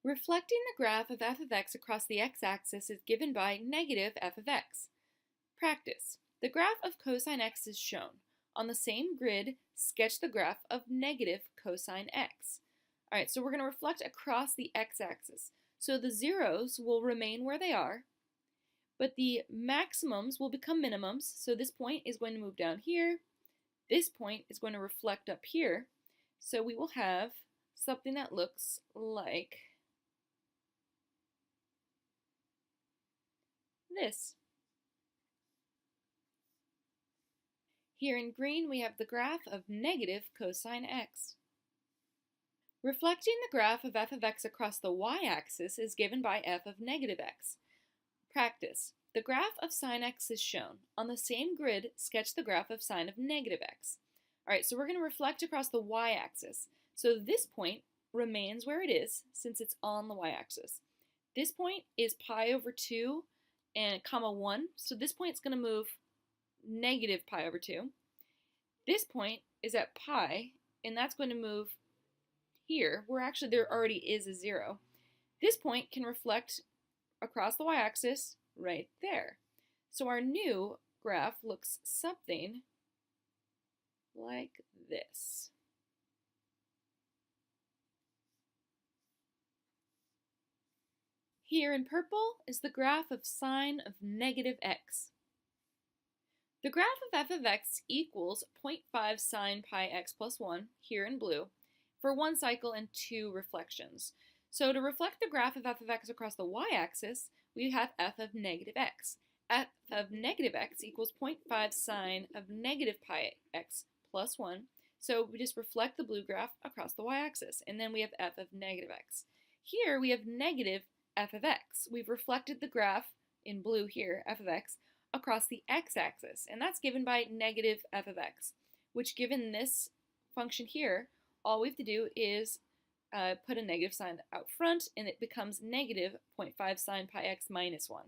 Reflecting the graph of f of x across the x-axis is given by negative f of x. Practice. The graph of cosine x is shown. On the same grid, sketch the graph of negative cosine x. Alright, so we're going to reflect across the x-axis. So the zeros will remain where they are, but the maximums will become minimums. So this point is going to move down here. This point is going to reflect up here. So we will have something that looks like this. Here in green, we have the graph of negative cosine x. Reflecting the graph of f of x across the y-axis is given by f of negative x. Practice. The graph of sine x is shown. On the same grid, sketch the graph of sine of negative x. Alright, so we're going to reflect across the y-axis. So this point remains where it is since it's on the y-axis. This point is pi over 2 and comma 1. So this point is going to move negative pi over 2. This point is at pi, and that's going to move here, where actually there already is a 0. This point can reflect across the y-axis right there. So our new graph looks something like this. Here in purple is the graph of sine of negative x. The graph of f of x equals 0.5 sine pi x plus 1, here in blue, for one cycle and 2 reflections. So to reflect the graph of f of x across the y-axis, we have f of negative x. F of negative x equals 0.5 sine of negative pi x plus 1. So we just reflect the blue graph across the y-axis, and then we have f of negative x. Here we have negative f of x. We've reflected the graph in blue here, f of x, across the x-axis, and that's given by negative f of x, which given this function here, all we have to do is put a negative sign out front, and it becomes negative 0.5 sine pi x minus 1.